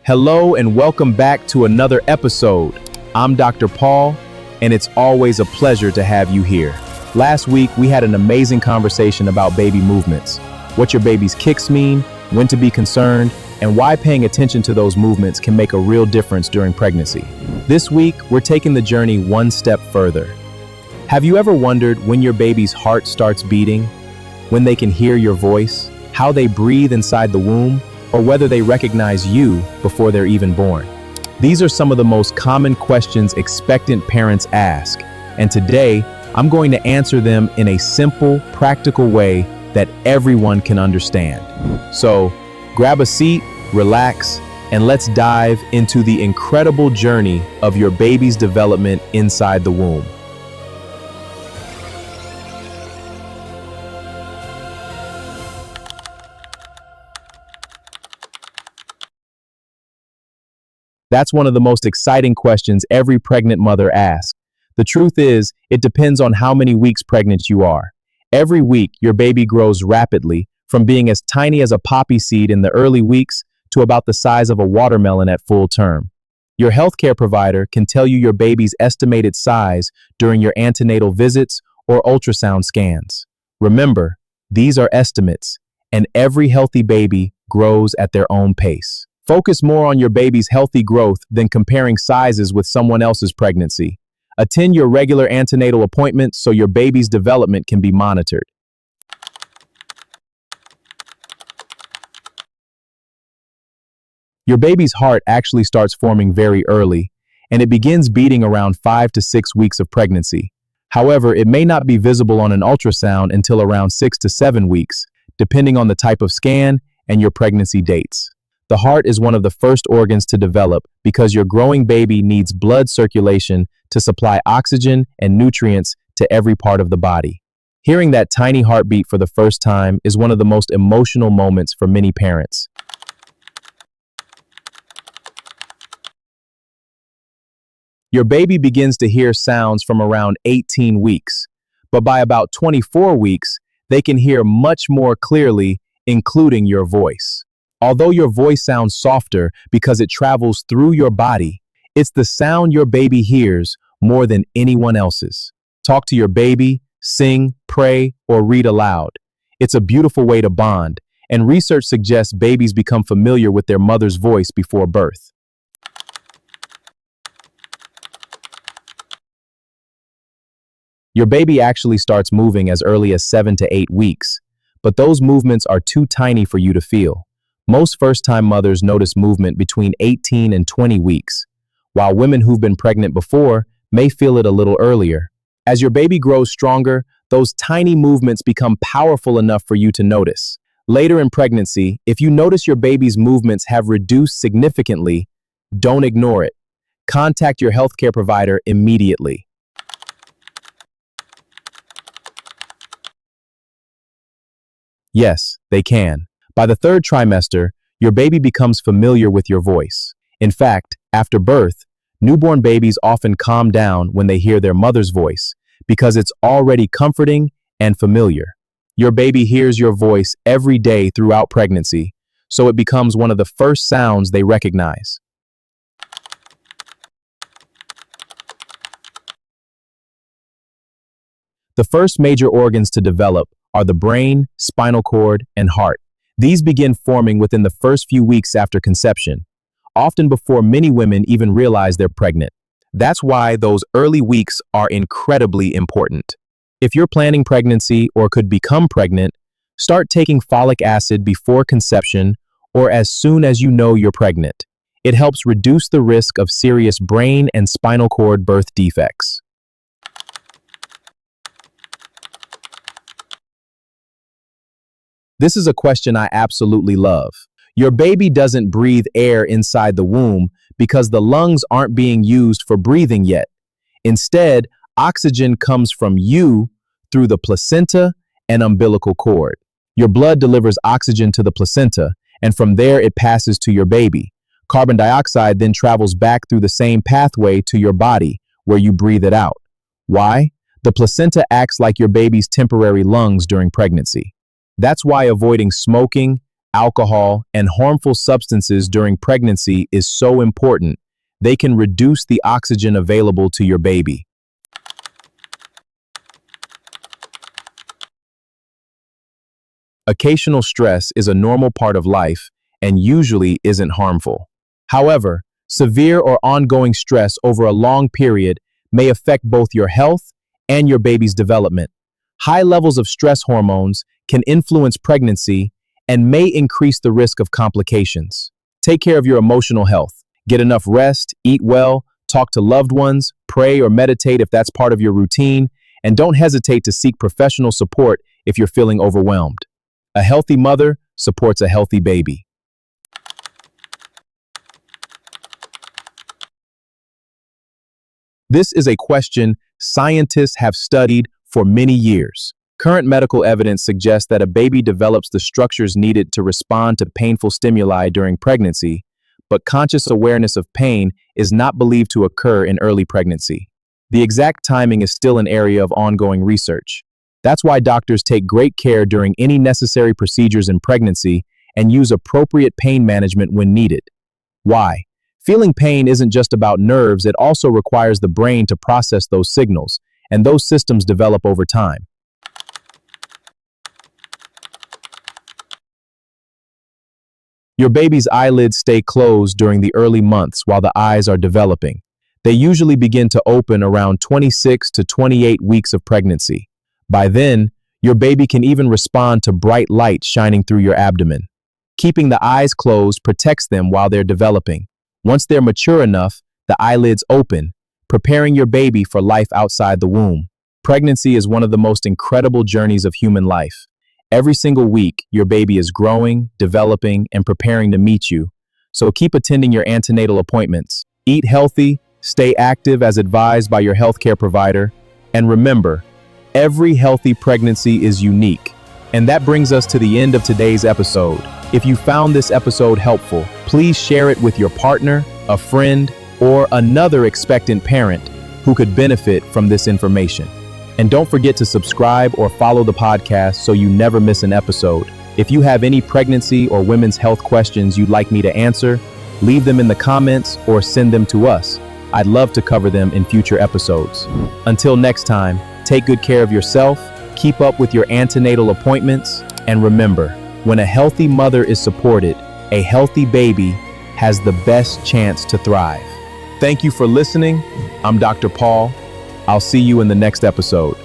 Hello and welcome back to another episode. I'm Dr. Paul, and it's always a pleasure to have you here. Last week, we had an amazing conversation about baby movements, what your baby's kicks mean, when to be concerned, and why paying attention to those movements can make a real difference during pregnancy. This week, we're taking the journey one step further. Have you ever wondered when your baby's heart starts beating, when they can hear your voice, how they breathe inside the womb, or whether they recognize you before they're even born? These are some of the most common questions expectant parents ask, and today I'm going to answer them in a simple, practical way that everyone can understand. So, grab a seat, relax, and let's dive into the incredible journey of your baby's development inside the womb. That's one of the most exciting questions every pregnant mother asks. The truth is, it depends on how many weeks pregnant you are. Every week, your baby grows rapidly, from being as tiny as a poppy seed in the early weeks to about the size of a watermelon at full term. Your healthcare provider can tell you your baby's estimated size during your antenatal visits or ultrasound scans. Remember, these are estimates, and every healthy baby grows at their own pace. Focus more on your baby's healthy growth than comparing sizes with someone else's pregnancy. Attend your regular antenatal appointments so your baby's development can be monitored. Your baby's heart actually starts forming very early, and it begins beating around 5 to 6 weeks of pregnancy. However, it may not be visible on an ultrasound until around 6 to 7 weeks, depending on the type of scan and your pregnancy dates. The heart is one of the first organs to develop because your growing baby needs blood circulation to supply oxygen and nutrients to every part of the body. Hearing that tiny heartbeat for the first time is one of the most emotional moments for many parents. Your baby begins to hear sounds from around 18 weeks, but by about 24 weeks, they can hear much more clearly, including your voice. Although your voice sounds softer because it travels through your body, it's the sound your baby hears more than anyone else's. Talk to your baby, sing, pray, or read aloud. It's a beautiful way to bond, and research suggests babies become familiar with their mother's voice before birth. Your baby actually starts moving as early as 7 to 8 weeks, but those movements are too tiny for you to feel. Most first-time mothers notice movement between 18 and 20 weeks, while women who've been pregnant before may feel it a little earlier. As your baby grows stronger, those tiny movements become powerful enough for you to notice. Later in pregnancy, if you notice your baby's movements have reduced significantly, don't ignore it. Contact your healthcare provider immediately. Yes, they can. By the third trimester, your baby becomes familiar with your voice. In fact, after birth, newborn babies often calm down when they hear their mother's voice because it's already comforting and familiar. Your baby hears your voice every day throughout pregnancy, so it becomes one of the first sounds they recognize. The first major organs to develop are the brain, spinal cord, and heart. These begin forming within the first few weeks after conception, often before many women even realize they're pregnant. That's why those early weeks are incredibly important. If you're planning pregnancy or could become pregnant, start taking folic acid before conception or as soon as you know you're pregnant. It helps reduce the risk of serious brain and spinal cord birth defects. This is a question I absolutely love. Your baby doesn't breathe air inside the womb because the lungs aren't being used for breathing yet. Instead, oxygen comes from you through the placenta and umbilical cord. Your blood delivers oxygen to the placenta, and from there it passes to your baby. Carbon dioxide then travels back through the same pathway to your body, where you breathe it out. Why? The placenta acts like your baby's temporary lungs during pregnancy. That's why avoiding smoking, alcohol, and harmful substances during pregnancy is so important. They can reduce the oxygen available to your baby. Occasional stress is a normal part of life and usually isn't harmful. However, severe or ongoing stress over a long period may affect both your health and your baby's development. High levels of stress hormones can influence pregnancy and may increase the risk of complications. Take care of your emotional health. Get enough rest, eat well, talk to loved ones, pray or meditate if that's part of your routine, and don't hesitate to seek professional support if you're feeling overwhelmed. A healthy mother supports a healthy baby. This is a question scientists have studied for many years. Current medical evidence suggests that a baby develops the structures needed to respond to painful stimuli during pregnancy, but conscious awareness of pain is not believed to occur in early pregnancy. The exact timing is still an area of ongoing research. That's why doctors take great care during any necessary procedures in pregnancy and use appropriate pain management when needed. Why? Feeling pain isn't just about nerves, it also requires the brain to process those signals, and those systems develop over time. Your baby's eyelids stay closed during the early months while the eyes are developing. They usually begin to open around 26 to 28 weeks of pregnancy. By then, your baby can even respond to bright light shining through your abdomen. Keeping the eyes closed protects them while they're developing. Once they're mature enough, the eyelids open, preparing your baby for life outside the womb. Pregnancy is one of the most incredible journeys of human life. Every single week, your baby is growing, developing, and preparing to meet you. So keep attending your antenatal appointments. Eat healthy, stay active as advised by your healthcare provider, and remember, every healthy pregnancy is unique. And that brings us to the end of today's episode. If you found this episode helpful, please share it with your partner, a friend, or another expectant parent who could benefit from this information. And don't forget to subscribe or follow the podcast so you never miss an episode. If you have any pregnancy or women's health questions you'd like me to answer, leave them in the comments or send them to us. I'd love to cover them in future episodes. Until next time, take good care of yourself, keep up with your antenatal appointments, and remember, when a healthy mother is supported, a healthy baby has the best chance to thrive. Thank you for listening. I'm Dr. Paul. I'll see you in the next episode.